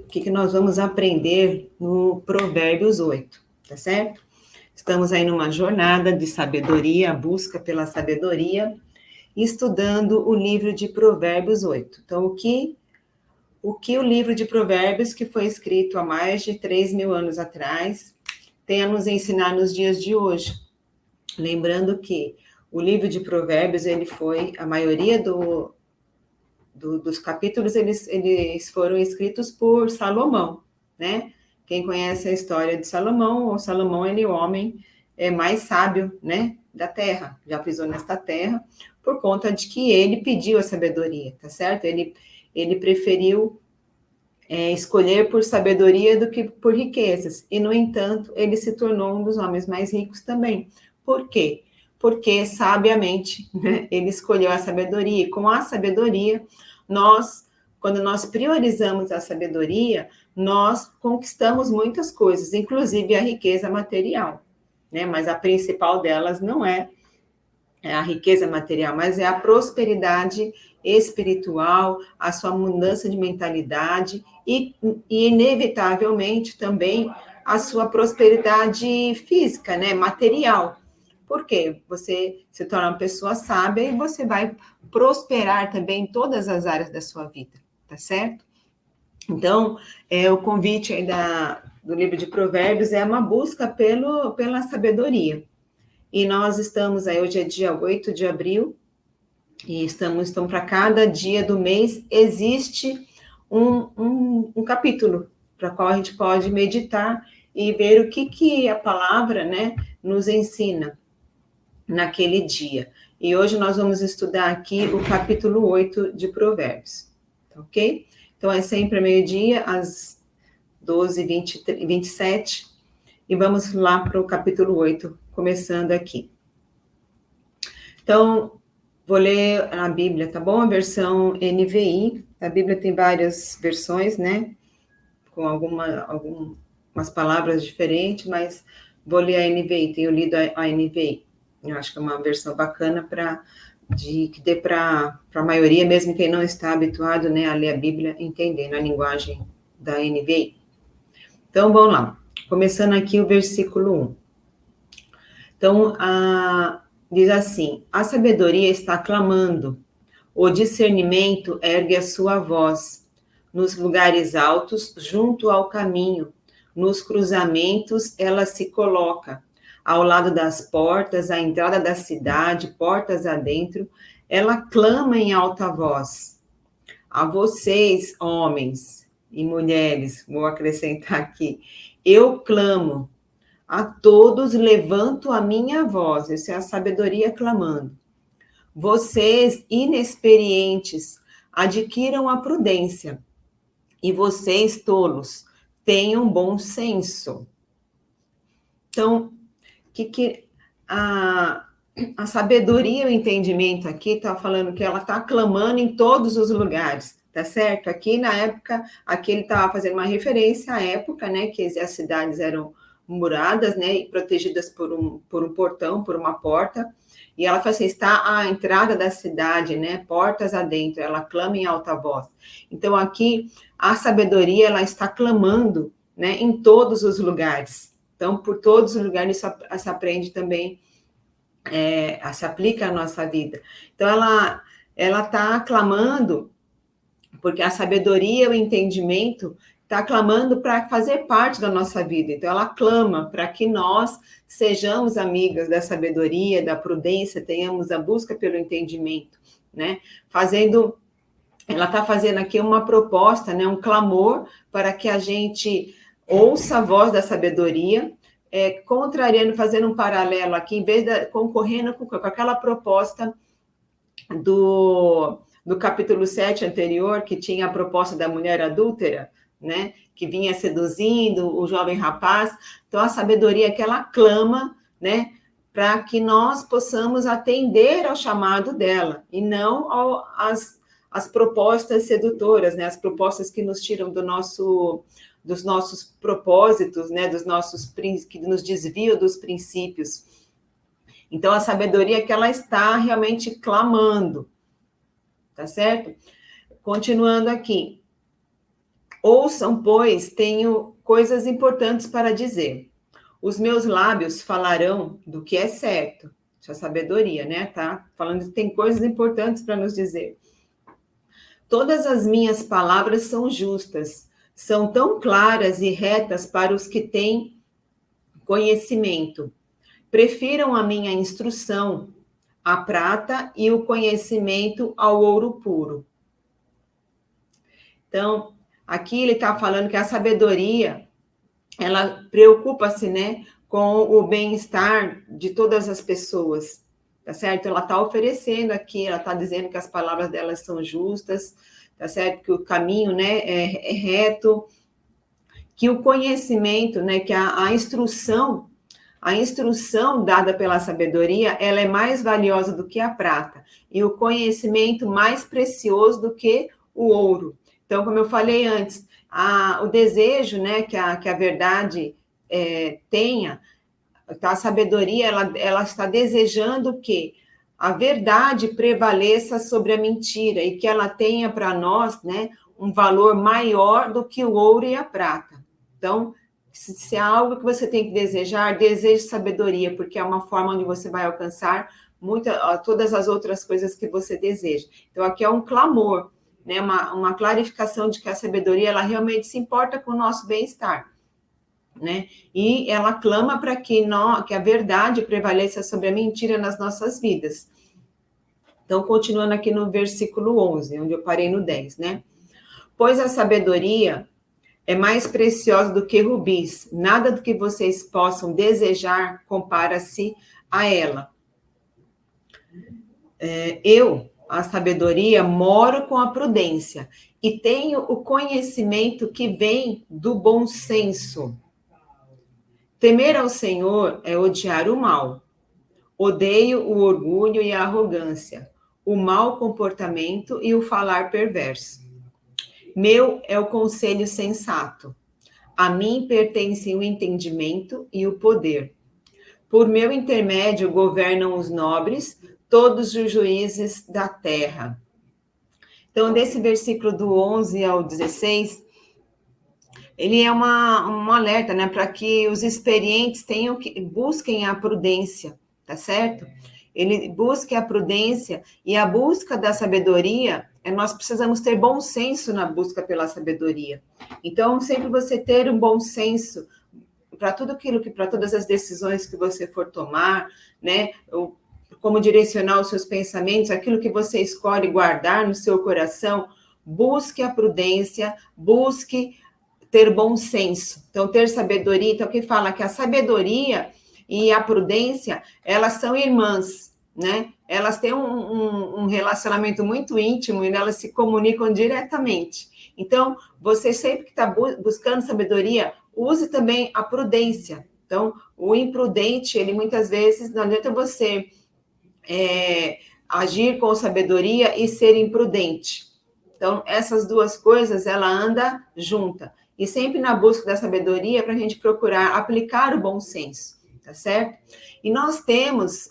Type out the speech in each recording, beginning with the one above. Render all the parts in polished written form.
o que nós vamos aprender no Provérbios 8, tá certo? Estamos aí numa jornada de sabedoria, busca pela sabedoria, estudando o livro de Provérbios 8. Então, o que o livro de Provérbios, que foi escrito há mais de 3.000 anos atrás, tem a nos ensinar nos dias de hoje? Lembrando que o livro de Provérbios, ele foi, a maioria dos capítulos, eles foram escritos por Salomão, né? Quem conhece a história de Salomão, o Salomão, ele é o homem mais sábio, né, da terra, já pisou nesta terra, por conta de que ele pediu a sabedoria, tá certo? Ele preferiu escolher por sabedoria do que por riquezas, e, no entanto, ele se tornou um dos homens mais ricos também. Por quê? Porque, sabiamente, né, ele escolheu a sabedoria, e com a sabedoria, quando nós priorizamos a sabedoria, nós conquistamos muitas coisas, inclusive a riqueza material, né? Mas a principal delas não é a riqueza material, mas é a prosperidade espiritual, a sua mudança de mentalidade e inevitavelmente, também a sua prosperidade física, né, material. Por quê? Você se torna uma pessoa sábia e você vai prosperar também em todas as áreas da sua vida, tá certo? Então, o convite aí do livro de Provérbios é uma busca pela sabedoria. E nós estamos aí, hoje é dia 8 de abril, e estamos para cada dia do mês, existe um capítulo para qual a gente pode meditar e ver o que a palavra, né, nos ensina naquele dia. E hoje nós vamos estudar aqui o capítulo 8 de Provérbios, ok? Então é sempre meio-dia, às 12h27, e vamos lá para o capítulo 8, começando aqui. Então, vou ler a Bíblia, tá bom? A versão NVI. A Bíblia tem várias versões, né? Com algumas palavras diferentes, mas vou ler a NVI. Tenho lido a NVI. Eu acho que é uma versão bacana que dê para a maioria, mesmo quem não está habituado, né, a ler a Bíblia, entendendo a linguagem da NVI. Então, vamos lá. Começando aqui o versículo 1. Então, diz assim: a sabedoria está clamando, o discernimento ergue a sua voz, nos lugares altos, junto ao caminho, nos cruzamentos ela se coloca, ao lado das portas, à entrada da cidade, portas adentro, ela clama em alta voz. A vocês, homens e mulheres, vou acrescentar aqui, eu clamo. A todos levanto a minha voz, isso é a sabedoria clamando. Vocês, inexperientes, adquiram a prudência, e vocês, tolos, tenham bom senso. Então, a sabedoria e o entendimento aqui está falando que ela está clamando em todos os lugares, tá certo? Aqui na época, aqui ele estava fazendo uma referência à época, né, que as cidades eram muradas, né, e protegidas por um portão, por uma porta, e ela fala assim, está à entrada da cidade, né, portas adentro, ela clama em alta voz. Então, aqui, a sabedoria, ela está clamando, né, em todos os lugares. Então, por todos os lugares, isso se aprende também, se aplica à nossa vida. Então, ela está clamando, porque a sabedoria, o entendimento, está clamando para fazer parte da nossa vida. Então, ela clama para que nós sejamos amigas da sabedoria, da prudência, tenhamos a busca pelo entendimento, né? Ela está fazendo aqui uma proposta, né? Um clamor para que a gente ouça a voz da sabedoria, contrariando, fazendo um paralelo aqui, em vez de concorrendo com aquela proposta do capítulo 7 anterior, que tinha a proposta da mulher adúltera, né, que vinha seduzindo o jovem rapaz. Então, a sabedoria que ela clama, né, para que nós possamos atender ao chamado dela, e não às propostas sedutoras, né, as propostas que nos tiram dos nossos propósitos, né, que nos desviam dos princípios. Então, a sabedoria que ela está realmente clamando, tá certo? Continuando aqui. Ouçam, pois, tenho coisas importantes para dizer. Os meus lábios falarão do que é certo. Isso é sabedoria, né? Tá falando que tem coisas importantes para nos dizer. Todas as minhas palavras são justas, são tão claras e retas para os que têm conhecimento. Prefiram a minha instrução, a prata e o conhecimento ao ouro puro. Então, aqui ele está falando que a sabedoria, ela preocupa-se, né, com o bem-estar de todas as pessoas, tá certo? Ela está oferecendo aqui, ela está dizendo que as palavras delas são justas, tá certo? Que o caminho, né, é reto, que o conhecimento, né, que a instrução dada pela sabedoria, ela é mais valiosa do que a prata, e o conhecimento mais precioso do que o ouro. Então, como eu falei antes, o desejo, né, que a verdade tenha, a sabedoria, ela está desejando que a verdade prevaleça sobre a mentira e que ela tenha para nós, né, um valor maior do que o ouro e a prata. Então, se há algo que você tem que desejar, deseje sabedoria, porque é uma forma onde você vai alcançar todas as outras coisas que você deseja. Então, aqui é um clamor, né, uma clarificação de que a sabedoria, ela realmente se importa com o nosso bem-estar, né? E ela clama para que a verdade prevaleça sobre a mentira nas nossas vidas. Então, continuando aqui no versículo 11, onde eu parei no 10, né? Pois a sabedoria é mais preciosa do que rubis, nada do que vocês possam desejar compara-se a ela. A sabedoria, moro com a prudência e tenho o conhecimento que vem do bom senso. Temer ao Senhor é odiar o mal. Odeio o orgulho e a arrogância, o mau comportamento e o falar perverso. Meu é o conselho sensato. A mim pertencem o entendimento e o poder. Por meu intermédio governam os nobres, todos os juízes da terra. Então, desse versículo do 11 ao 16, ele é um alerta, né, para que os experientes busquem a prudência, tá certo? Ele busque a prudência e a busca da sabedoria, nós precisamos ter bom senso na busca pela sabedoria. Então, sempre você ter um bom senso para todas as decisões que você for tomar, né? Como direcionar os seus pensamentos, aquilo que você escolhe guardar no seu coração, busque a prudência, busque ter bom senso. Então, ter sabedoria, então, que fala que a sabedoria e a prudência, elas são irmãs, né? Elas têm um relacionamento muito íntimo e elas se comunicam diretamente. Então, você sempre que está buscando sabedoria, use também a prudência. Então, o imprudente, ele muitas vezes, não adianta você agir com sabedoria e ser imprudente. Então, essas duas coisas, ela anda junta. E sempre na busca da sabedoria para a gente procurar aplicar o bom senso, tá certo? E nós temos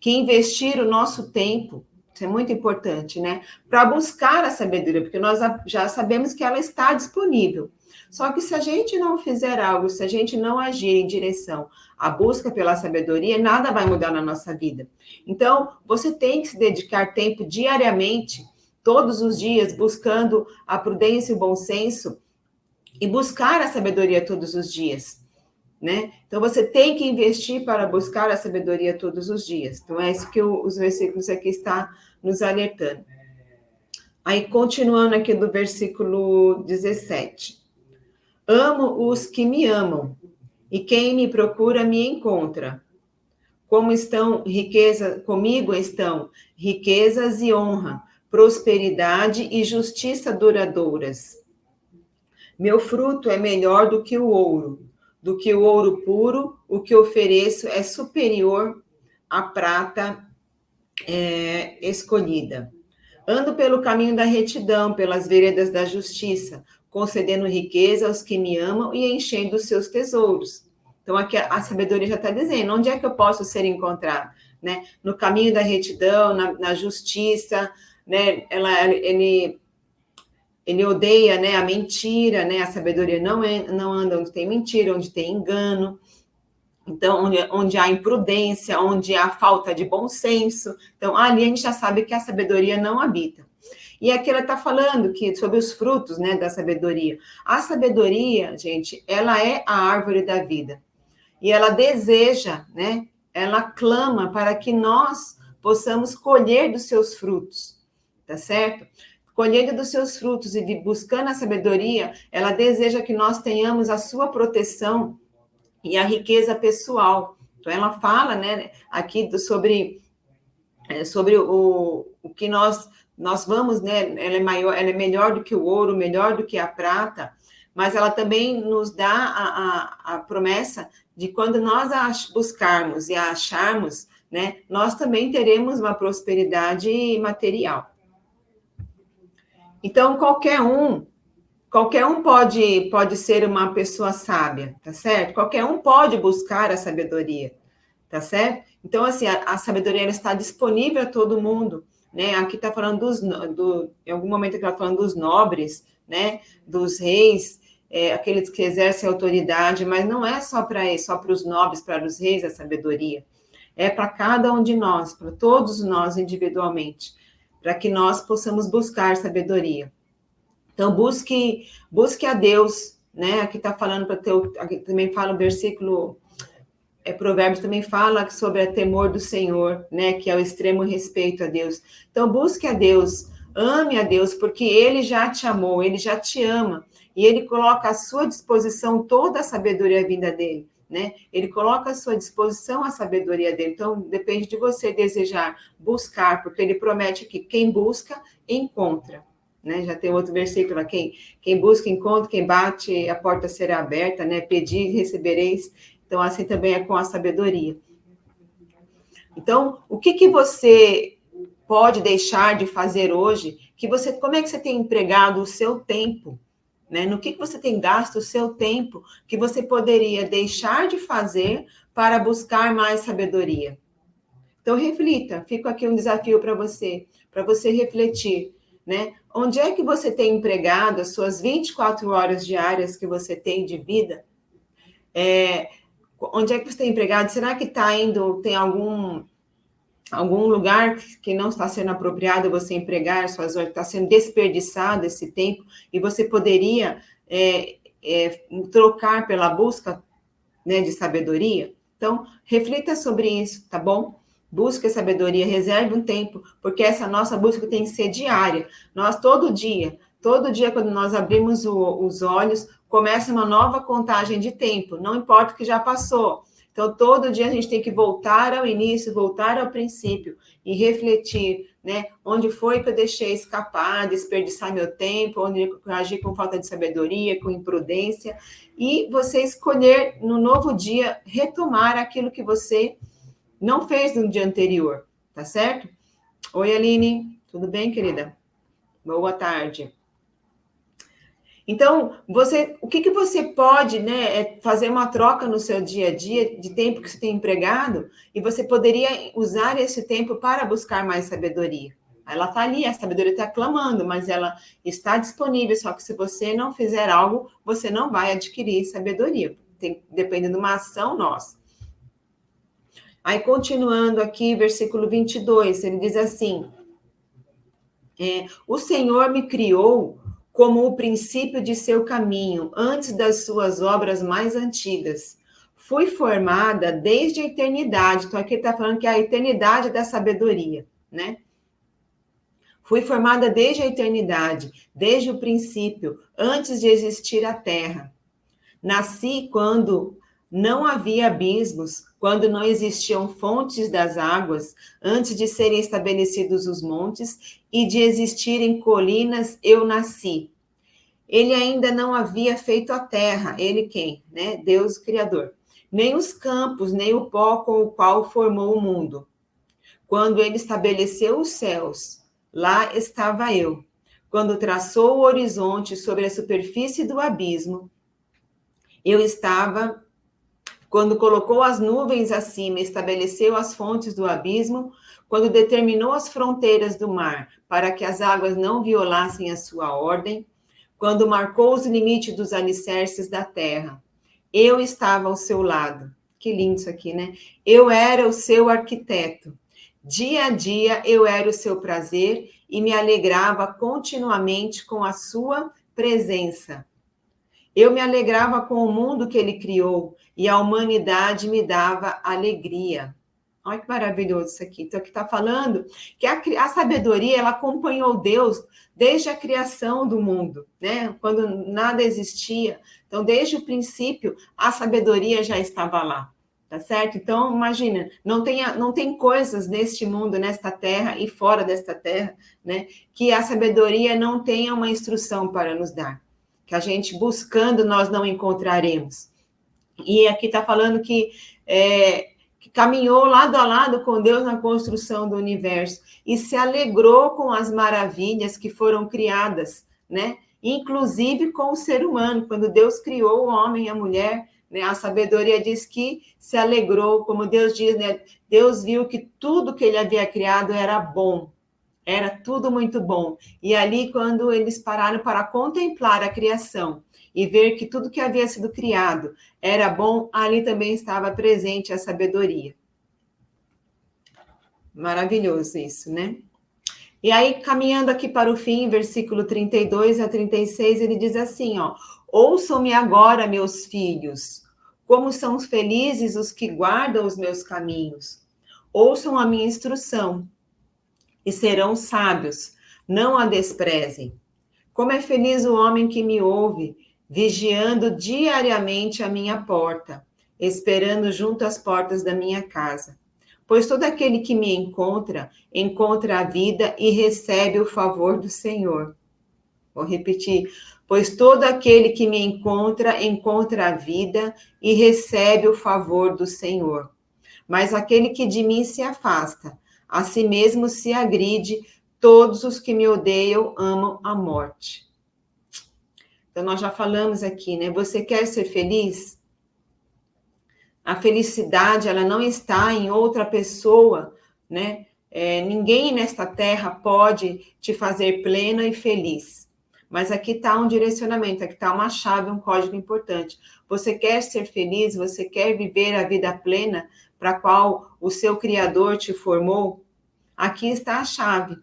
que investir o nosso tempo, isso é muito importante, né? Para buscar a sabedoria, porque nós já sabemos que ela está disponível. Só que se a gente não fizer algo, se a gente não agir em direção à busca pela sabedoria, nada vai mudar na nossa vida. Então, você tem que se dedicar tempo diariamente, todos os dias, buscando a prudência e o bom senso, e buscar a sabedoria todos os dias, né? Então, você tem que investir para buscar a sabedoria todos os dias. Então, é isso que os versículos aqui estão nos alertando. Aí, continuando aqui do versículo 17. Amo os que me amam, e quem me procura me encontra. Comigo estão riquezas e honra, prosperidade e justiça duradouras. Meu fruto é melhor do que o ouro puro, o que ofereço é superior à prata escolhida. Ando pelo caminho da retidão, pelas veredas da justiça, concedendo riqueza aos que me amam e enchendo os seus tesouros. Então, aqui a sabedoria já está dizendo, onde é que eu posso ser encontrado? Né? No caminho da retidão, na justiça, né? ele odeia, né, a mentira, né, a sabedoria não anda onde tem mentira, onde tem engano. Então, onde há imprudência, onde há falta de bom senso. Então, ali a gente já sabe que a sabedoria não habita. E aqui ela está falando sobre os frutos, né, da sabedoria. A sabedoria, gente, ela é a árvore da vida. E ela deseja, né, ela clama para que nós possamos colher dos seus frutos, tá certo? Colhendo dos seus frutos e buscando a sabedoria, ela deseja que nós tenhamos a sua proteção e a riqueza pessoal. Então, ela fala, né, aqui sobre o que nós vamos, né, ela é melhor do que o ouro, melhor do que a prata, mas ela também nos dá a promessa de quando nós a buscarmos e a acharmos, né, nós também teremos uma prosperidade material. Então, qualquer um pode ser uma pessoa sábia, tá certo? Qualquer um pode buscar a sabedoria, tá certo? Então, assim, a sabedoria ela está disponível a todo mundo, né? Aqui está falando em algum momento aqui ela está falando dos nobres, né? Dos reis, aqueles que exercem autoridade, mas não é só para os nobres, para os reis a sabedoria. É para cada um de nós, para todos nós individualmente, para que nós possamos buscar sabedoria. Então, busque a Deus, né? Aqui está falando para aqui também fala o versículo, Provérbios também fala sobre o temor do Senhor, né? Que é o extremo respeito a Deus. Então, busque a Deus, ame a Deus, porque Ele já te amou, Ele já te ama, e Ele coloca à sua disposição toda a sabedoria vinda dele, né? Ele coloca à sua disposição a sabedoria dele. Então, depende de você desejar buscar, porque Ele promete que quem busca, encontra. Né? Já tem outro versículo aqui, quem busca, encontra, quem bate, a porta será aberta, né? Pedir, recebereis. Então, assim também é com a sabedoria. Então, o que você pode deixar de fazer hoje? Como é que você tem empregado o seu tempo? Né? No que você tem gasto o seu tempo que você poderia deixar de fazer para buscar mais sabedoria? Então, reflita. Fica aqui um desafio para você refletir. Né? Onde é que você tem empregado as suas 24 horas diárias que você tem de vida? Onde é que você tem empregado? Será que tem algum lugar que não está sendo apropriado você empregar suas horas, está sendo desperdiçado esse tempo, e você poderia trocar pela busca, né, de sabedoria? Então, reflita sobre isso, tá bom? Busque a sabedoria, reserve um tempo, porque essa nossa busca tem que ser diária. Nós, todo dia, quando nós abrimos os olhos, começa uma nova contagem de tempo, não importa o que já passou. Então, todo dia a gente tem que voltar ao início, voltar ao princípio e refletir, né? Onde foi que eu deixei escapar, desperdiçar meu tempo, onde eu agi com falta de sabedoria, com imprudência, e você escolher no novo dia retomar aquilo que você não fez no dia anterior, tá certo? Oi, Aline, tudo bem, querida? Boa tarde. Então, o que você pode, né, fazer uma troca no seu dia a dia de tempo que você tem empregado, e você poderia usar esse tempo para buscar mais sabedoria. Ela está ali, a sabedoria está clamando, mas ela está disponível, só que se você não fizer algo, você não vai adquirir sabedoria. Depende de uma ação nossa. Aí, continuando aqui, versículo 22, ele diz assim, o Senhor me criou como o princípio de seu caminho, antes das suas obras mais antigas. Fui formada desde a eternidade. Então, aqui está falando que é a eternidade da sabedoria, né? Fui formada desde a eternidade, desde o princípio, antes de existir a terra. Nasci quando não havia abismos, quando não existiam fontes das águas, antes de serem estabelecidos os montes e de existirem colinas, eu nasci. Ele ainda não havia feito a terra, ele quem? Né? Deus Criador. Nem os campos, nem o pó com o qual formou o mundo. Quando ele estabeleceu os céus, lá estava eu. Quando traçou o horizonte sobre a superfície do abismo, eu estava. Quando colocou as nuvens acima, estabeleceu as fontes do abismo, quando determinou as fronteiras do mar, para que as águas não violassem a sua ordem, quando marcou os limites dos alicerces da terra. Eu estava ao seu lado. Que lindo isso aqui, né? Eu era o seu arquiteto. Dia a dia eu era o seu prazer e me alegrava continuamente com a sua presença. Eu me alegrava com o mundo que ele criou e a humanidade me dava alegria. Olha que maravilhoso isso aqui. Então, aqui está falando que a sabedoria, ela acompanhou Deus desde a criação do mundo, né? Quando nada existia. Então, desde o princípio, a sabedoria já estava lá, tá certo? Então, imagina, não tem coisas neste mundo, nesta terra e fora desta terra, né? Que a sabedoria não tenha uma instrução para nos dar. Que a gente buscando, nós não encontraremos. E aqui está falando que caminhou lado a lado com Deus na construção do universo e se alegrou com as maravilhas que foram criadas, né? Inclusive com o ser humano, quando Deus criou o homem e a mulher, né? A sabedoria diz que se alegrou, como Deus diz, né? Deus viu que tudo que ele havia criado era bom, era tudo muito bom. E ali, quando eles pararam para contemplar a criação e ver que tudo que havia sido criado era bom, ali também estava presente a sabedoria. Maravilhoso isso, né? E aí, caminhando aqui para o fim, versículo 32 a 36, ele diz assim, ó: ouçam-me agora, meus filhos, como são felizes os que guardam os meus caminhos. Ouçam a minha instrução e serão sábios, não a desprezem. Como é feliz o homem que me ouve, vigiando diariamente a minha porta, esperando junto às portas da minha casa. Pois todo aquele que me encontra, encontra a vida e recebe o favor do Senhor. Vou repetir. Pois todo aquele que me encontra, encontra a vida e recebe o favor do Senhor. Mas aquele que de mim se afasta, a si mesmo se agride, todos os que me odeiam amam a morte. Então, nós já falamos aqui, né? Você quer ser feliz? A felicidade, ela não está em outra pessoa, né? Ninguém nesta terra pode te fazer plena e feliz. Mas aqui está um direcionamento, aqui está uma chave, um código importante. Você quer ser feliz? Você quer viver a vida plena para a qual o seu Criador te formou? Aqui está a chave,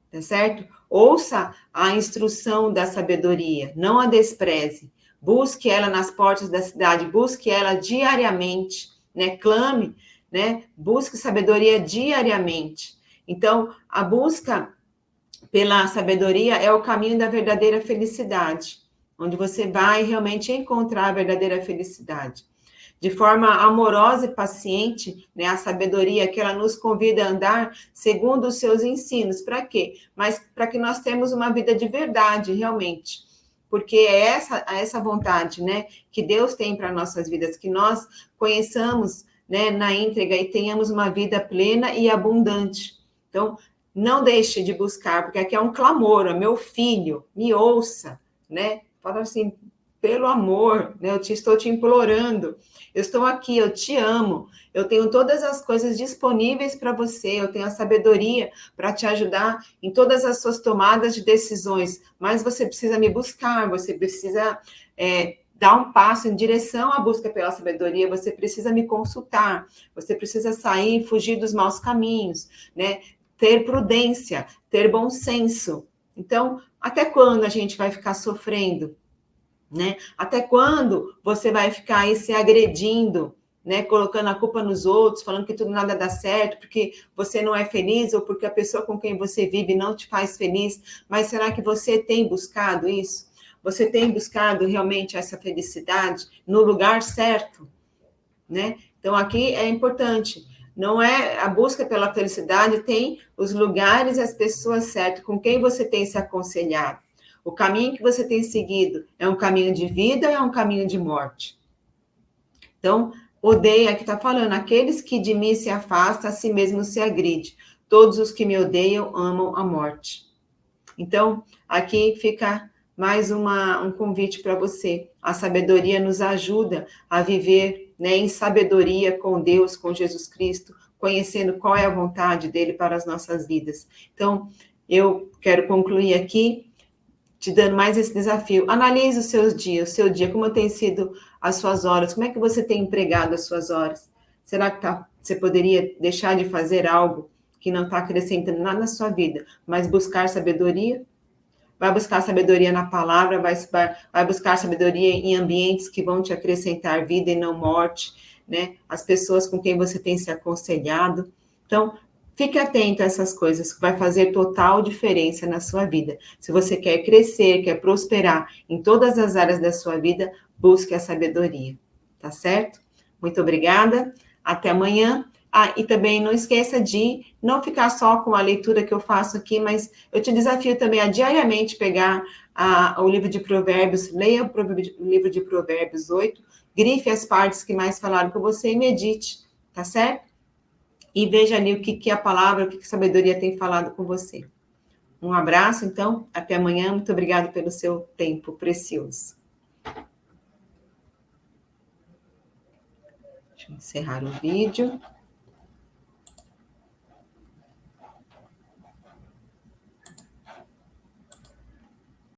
tá certo? Ouça a instrução da sabedoria, não a despreze. Busque ela nas portas da cidade, busque ela diariamente, né? Clame, né? Busque sabedoria diariamente. Então, a busca pela sabedoria é o caminho da verdadeira felicidade, onde você vai realmente encontrar a verdadeira felicidade. De forma amorosa e paciente, né, a sabedoria que ela nos convida a andar segundo os seus ensinos. Para quê? Mas para que nós tenhamos uma vida de verdade, realmente. Porque é essa vontade, né, que Deus tem para nossas vidas, que nós conheçamos, né, na íntegra e tenhamos uma vida plena e abundante. Então, não deixe de buscar, porque aqui é um clamor, ó, meu filho, me ouça, né? Fala assim, pelo amor, né? Estou te implorando. Eu estou aqui, eu te amo. Eu tenho todas as coisas disponíveis para você. Eu tenho a sabedoria para te ajudar em todas as suas tomadas de decisões. Mas você precisa me buscar, você precisa dar um passo em direção à busca pela sabedoria. Você precisa me consultar. Você precisa sair e fugir dos maus caminhos, né? Ter prudência, ter bom senso. Então, até quando a gente vai ficar sofrendo? Né? Até quando você vai ficar aí se agredindo, né? Colocando a culpa nos outros, falando que tudo nada dá certo, porque você não é feliz ou porque a pessoa com quem você vive não te faz feliz. Mas será que você tem buscado isso? Você tem buscado realmente essa felicidade no lugar certo, né? Então aqui é importante. Não é a busca pela felicidade, tem os lugares e as pessoas certas, com quem você tem se aconselhado. O caminho que você tem seguido é um caminho de vida ou é um caminho de morte? Então, odeia, aqui está falando, aqueles que de mim se afastam, a si mesmo se agride. Todos os que me odeiam amam a morte. Então, aqui fica mais um convite para você. A sabedoria nos ajuda a viver, né, em sabedoria com Deus, com Jesus Cristo, conhecendo qual é a vontade dele para as nossas vidas. Então, eu quero concluir aqui te dando mais esse desafio. Analise os seus dias, o seu dia, como tem sido as suas horas, como é que você tem empregado as suas horas? Será que você poderia deixar de fazer algo que não está acrescentando nada na sua vida, mas buscar sabedoria? Vai buscar sabedoria na palavra, vai buscar sabedoria em ambientes que vão te acrescentar vida e não morte, né? As pessoas com quem você tem se aconselhado. Então, fique atento a essas coisas, que vai fazer total diferença na sua vida. Se você quer crescer, quer prosperar em todas as áreas da sua vida, busque a sabedoria, tá certo? Muito obrigada, até amanhã. E também não esqueça de não ficar só com a leitura que eu faço aqui, mas eu te desafio também a diariamente pegar o livro de Provérbios, leia o livro de Provérbios 8, grife as partes que mais falaram com você e medite, tá certo? E veja ali o que a palavra, o que a sabedoria tem falado com você. Um abraço, então, até amanhã. Muito obrigada pelo seu tempo precioso. Deixa eu encerrar o vídeo.